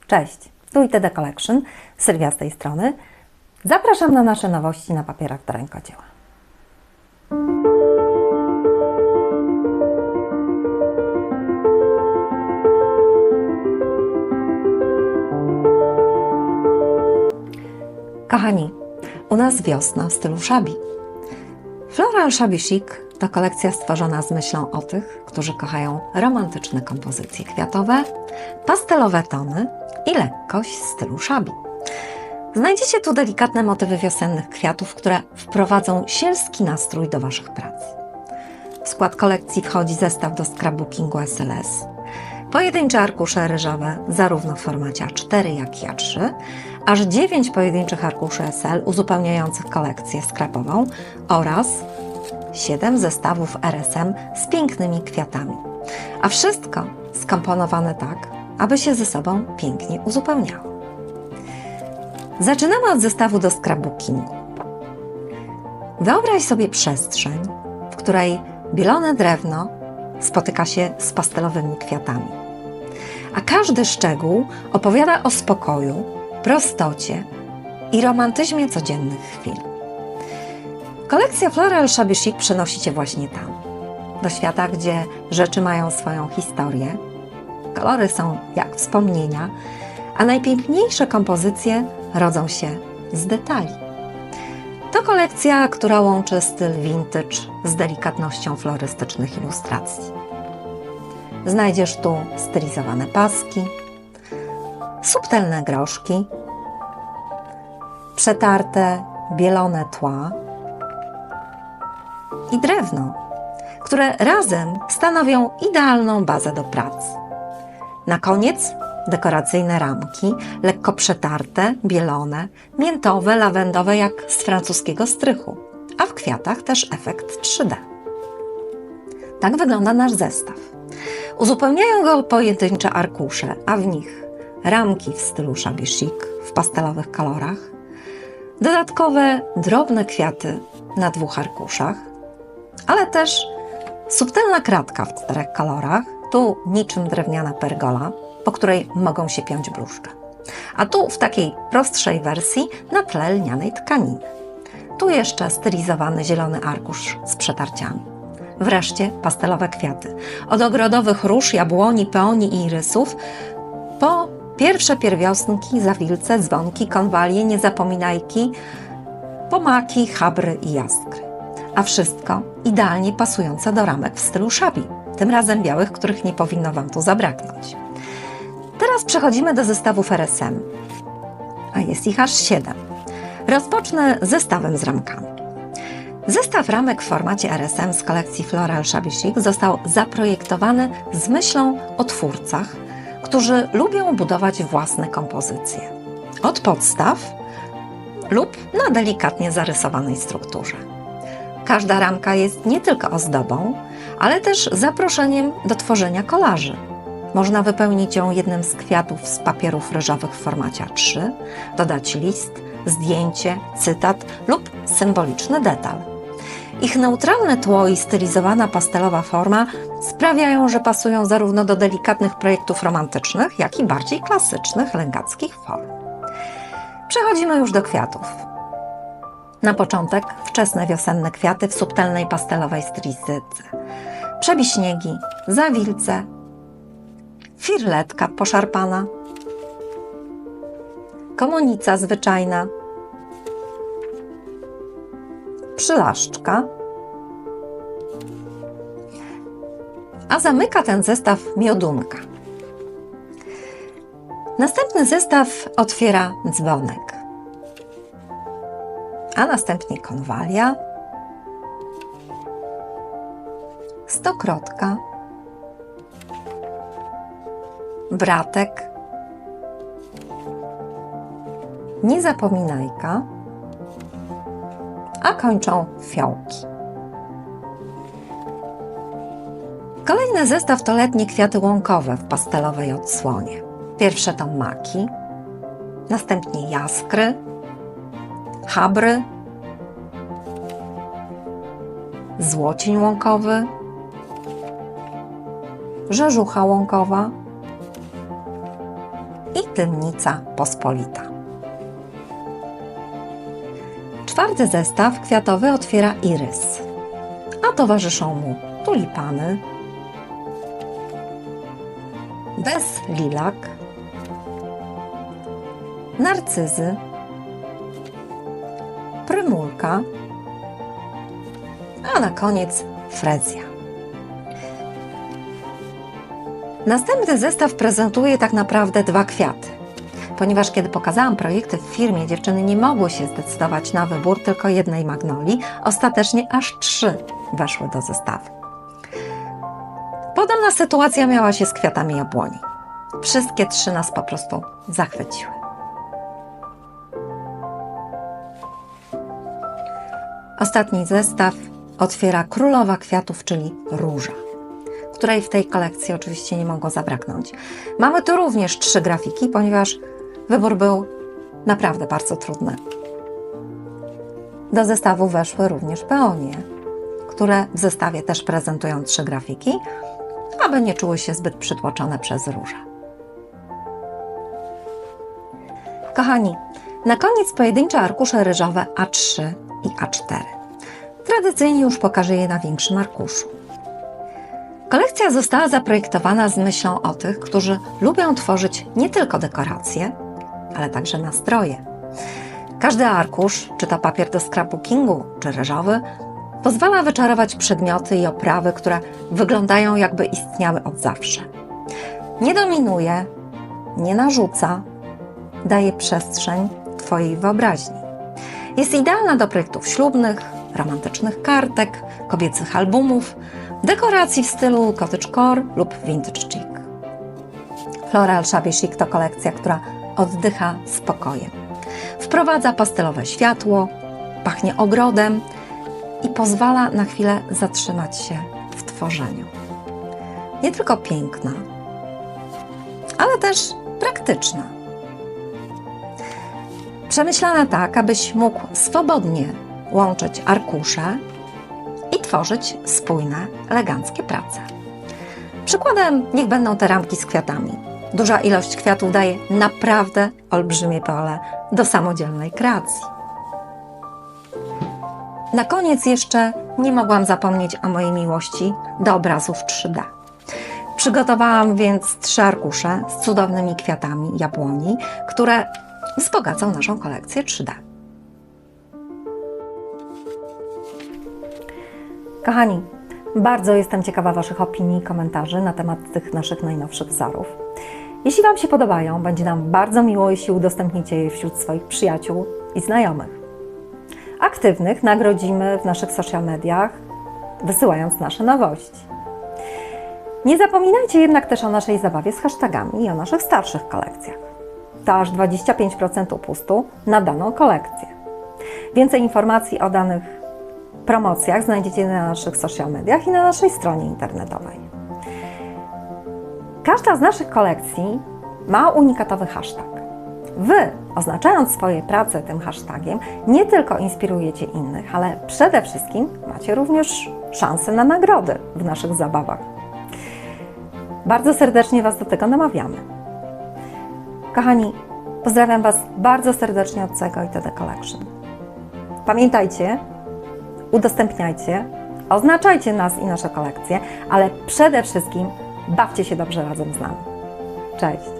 Cześć, tu ITD Collection, Sylwia z tej strony. Zapraszam na nasze nowości na papierach do rękodzieła. Kochani, u nas wiosna w stylu shabby. Floral Shabby Chic to kolekcja stworzona z myślą o tych, którzy kochają romantyczne kompozycje kwiatowe, pastelowe tony i lekkość w stylu shabby. Znajdziecie tu delikatne motywy wiosennych kwiatów, które wprowadzą sielski nastrój do Waszych prac. W skład kolekcji wchodzi zestaw do scrapbookingu SLS, pojedyncze arkusze ryżowe zarówno w formacie A4 jak i A3, aż 9 pojedynczych arkuszy SL uzupełniających kolekcję scrapową oraz 7 zestawów RSM z pięknymi kwiatami. A wszystko skomponowane tak, aby się ze sobą pięknie uzupełniało. Zaczynamy od zestawu do scrapbookingu. Wyobraź sobie przestrzeń, w której bielone drewno spotyka się z pastelowymi kwiatami, a każdy szczegół opowiada o spokoju, prostocie i romantyzmie codziennych chwil. Kolekcja Floral Shabby Chic przenosi Cię właśnie tam, do świata, gdzie rzeczy mają swoją historię, kolory są jak wspomnienia, a najpiękniejsze kompozycje rodzą się z detali. To kolekcja, która łączy styl vintage z delikatnością florystycznych ilustracji. Znajdziesz tu stylizowane paski, subtelne groszki, przetarte, bielone tła i drewno, które razem stanowią idealną bazę do pracy. Na koniec dekoracyjne ramki, lekko przetarte, bielone, miętowe, lawendowe jak z francuskiego strychu, a w kwiatach też efekt 3D. Tak wygląda nasz zestaw. Uzupełniają go pojedyncze arkusze, a w nich ramki w stylu shabby chic w pastelowych kolorach, dodatkowe drobne kwiaty na 2 arkuszach, ale też subtelna kratka w 4 kolorach, tu niczym drewniana pergola, po której mogą się piąć bluszcze. A tu w takiej prostszej wersji na tle lnianej tkaniny. Tu jeszcze stylizowany zielony arkusz z przetarciami. Wreszcie pastelowe kwiaty. Od ogrodowych róż, jabłoni, peonii i irysów po pierwsze pierwiosnki, zawilce, dzwonki, konwalie, niezapominajki, pomaki, chabry i jaskry. A wszystko idealnie pasujące do ramek w stylu shabby, tym razem białych, których nie powinno Wam tu zabraknąć. Teraz przechodzimy do zestawów RSM, a jest ich aż 7. Rozpocznę zestawem z ramkami. Zestaw ramek w formacie RSM z kolekcji Floral Shabby Chic został zaprojektowany z myślą o twórcach, którzy lubią budować własne kompozycje. Od podstaw lub na delikatnie zarysowanej strukturze. Każda ramka jest nie tylko ozdobą, ale też zaproszeniem do tworzenia kolaży. Można wypełnić ją jednym z kwiatów z papierów ryżowych w formacie A3, dodać list, zdjęcie, cytat lub symboliczny detal. Ich neutralne tło i stylizowana pastelowa forma sprawiają, że pasują zarówno do delikatnych projektów romantycznych, jak i bardziej klasycznych, lęgackich form. Przechodzimy już do kwiatów. Na początek wczesne wiosenne kwiaty w subtelnej pastelowej stylistyce. Przebiśniegi, zawilce, firletka poszarpana, komunica zwyczajna, przylaszczka, a zamyka ten zestaw miodunka. Następny zestaw otwiera dzwonek, a następnie konwalia, stokrotka, bratek, niezapominajka, a kończą fiołki. Kolejny zestaw to letnie kwiaty łąkowe w pastelowej odsłonie. Pierwsze to maki, następnie jaskry, chabry, złocień łąkowy, rzeżucha łąkowa i Tylnica Pospolita. Czwarty zestaw kwiatowy otwiera irys, a towarzyszą mu tulipany, bezlilak, narcyzy, prymulka, a na koniec frezja. Następny zestaw prezentuje tak naprawdę 2 kwiaty. Ponieważ kiedy pokazałam projekty w firmie, dziewczyny nie mogły się zdecydować na wybór tylko jednej magnolii, ostatecznie aż 3 weszły do zestawu. Podobna sytuacja miała się z kwiatami jabłoni. Wszystkie 3 nas po prostu zachwyciły. Ostatni zestaw otwiera królowa kwiatów, czyli róża, której w tej kolekcji oczywiście nie mogło zabraknąć. Mamy tu również 3 grafiki, ponieważ wybór był naprawdę bardzo trudny. Do zestawu weszły również peonie, które w zestawie też prezentują 3 grafiki, aby nie czuły się zbyt przytłoczone przez różę. Kochani, na koniec pojedyncze arkusze ryżowe A3 i A4. Tradycyjnie już pokażę je na większym arkuszu. Kolekcja została zaprojektowana z myślą o tych, którzy lubią tworzyć nie tylko dekoracje, ale także nastroje. Każdy arkusz, czy to papier do scrapbookingu, czy ryżowy, pozwala wyczarować przedmioty i oprawy, które wyglądają, jakby istniały od zawsze. Nie dominuje, nie narzuca, daje przestrzeń Twojej wyobraźni. Jest idealna do projektów ślubnych, romantycznych kartek, kobiecych albumów, dekoracji w stylu cottagecore lub vintage chic. Floral Shabby Chic to kolekcja, która oddycha spokojem. Wprowadza pastelowe światło, pachnie ogrodem i pozwala na chwilę zatrzymać się w tworzeniu. Nie tylko piękna, ale też praktyczna. Przemyślana tak, abyś mógł swobodnie łączyć arkusze i tworzyć spójne, eleganckie prace. Przykładem niech będą te ramki z kwiatami. Duża ilość kwiatów daje naprawdę olbrzymie pole do samodzielnej kreacji. Na koniec jeszcze nie mogłam zapomnieć o mojej miłości do obrazów 3D. Przygotowałam więc 3 arkusze z cudownymi kwiatami jabłoni, które wzbogacą naszą kolekcję 3D. Kochani, bardzo jestem ciekawa Waszych opinii i komentarzy na temat tych naszych najnowszych wzorów. Jeśli Wam się podobają, będzie nam bardzo miło, jeśli udostępnicie je wśród swoich przyjaciół i znajomych. Aktywnych nagrodzimy w naszych social mediach, wysyłając nasze nowości. Nie zapominajcie jednak też o naszej zabawie z hashtagami i o naszych starszych kolekcjach. To aż 25% upustu na daną kolekcję. Więcej informacji o danych promocjach znajdziecie na naszych social mediach i na naszej stronie internetowej. Każda z naszych kolekcji ma unikatowy hashtag. Wy, oznaczając swoje prace tym hashtagiem, nie tylko inspirujecie innych, ale przede wszystkim macie również szansę na nagrody w naszych zabawach. Bardzo serdecznie Was do tego namawiamy. Kochani, pozdrawiam Was bardzo serdecznie od całego ITD Collection. Pamiętajcie, udostępniajcie, oznaczajcie nas i nasze kolekcje, ale przede wszystkim bawcie się dobrze razem z nami. Cześć!